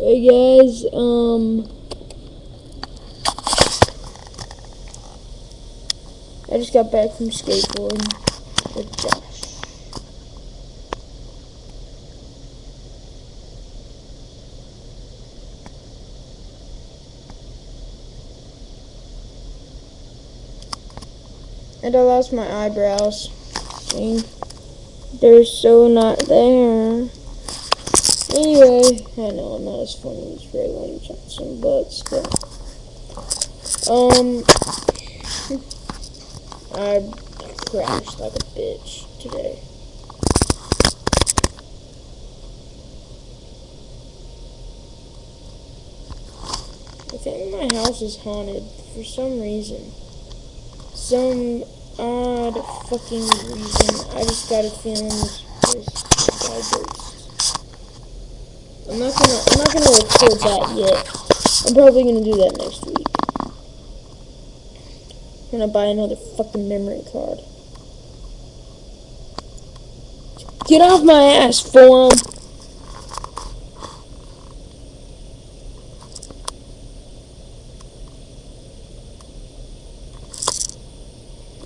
Hey guys, I just got back from skateboarding with Josh. And I lost my eyebrows. See? They're so not there. Anyway, I know I'm not as funny as Ray Wayne Johnson, but still. I crashed like a bitch today. I think my house is haunted for some reason. Some odd fucking reason. I just got a feeling this guy ghost. I'm not gonna record that yet. I'm probably gonna do that next week. I'm gonna buy another fucking memory card. Get off my ass, Forum!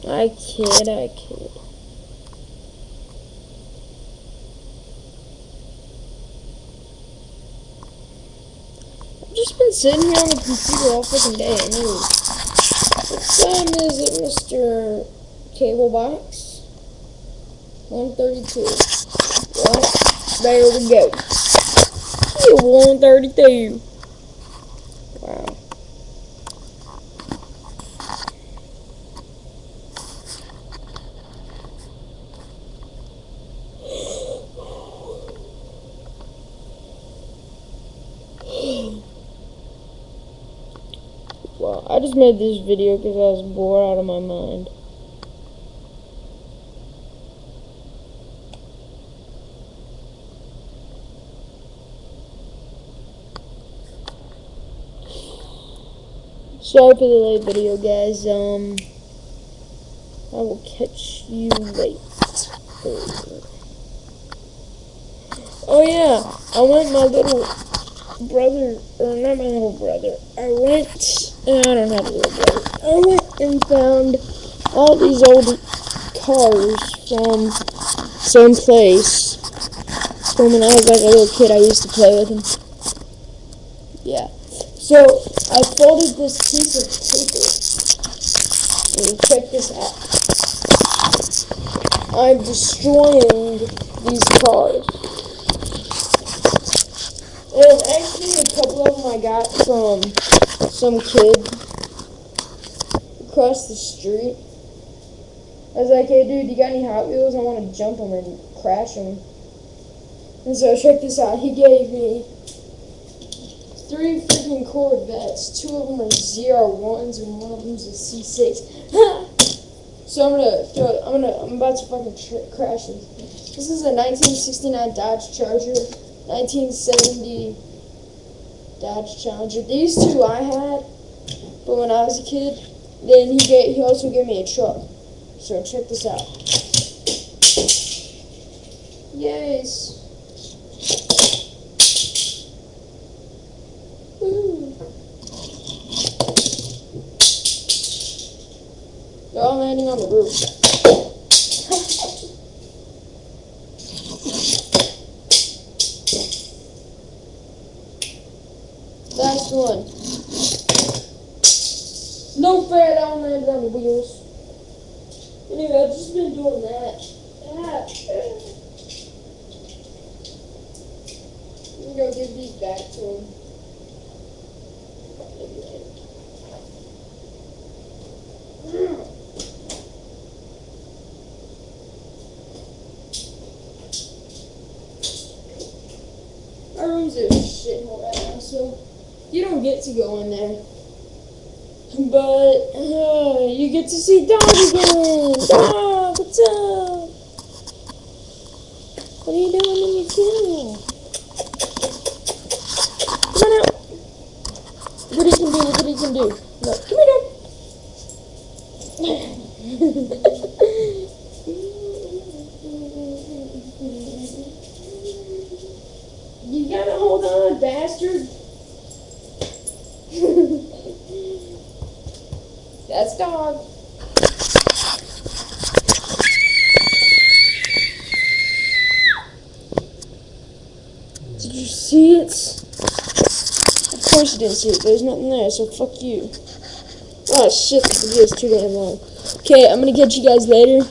I kid. I've just been sitting here on the computer all fucking day. What time is it, Mr. Cable Box? 1:32. Well, there we go. 1:32. Wow. Well, I just made this video because I was bored out of my mind. Sorry for the late video, guys. I will catch you later. Oh yeah, I went my little brother, or not my little brother. I don't have a little brother. I went and found all these old cars from some place. From when I was like a little kid, I used to play with them. Yeah. So, I folded this piece of paper, and check this out. I'm destroying these cars. And actually, a couple of them I got from some kid across the street. I was like, hey dude, you got any Hot Wheels? I want to jump them and crash them. And so, check this out. He gave me 3 freaking Corvettes. 2 of them are ZR1s and 1 of them's a C6. So I'm about to fucking crash this. This is a 1969 Dodge Charger, 1970 Dodge Challenger. These 2 I had, but when I was a kid, then he also gave me a truck. So check this out. Yes. They're all landing on the roof. Last one. No fair, that one landed on the wheels. Anyway, I've just been doing that. I'm gonna go give these back to him. Our room's a shithole right now, so you don't get to go in there. But you get to see Dog again. Dog, what's up? What are you doing in your channel? Come on out. Look what he can do. Look what he can do. Look, come here, dog. You gotta hold on, bastard. That's dog. Did you see it? Of course you didn't see it. There's nothing there, so fuck you. Oh shit, the video's too damn long. Okay, I'm gonna catch you guys later.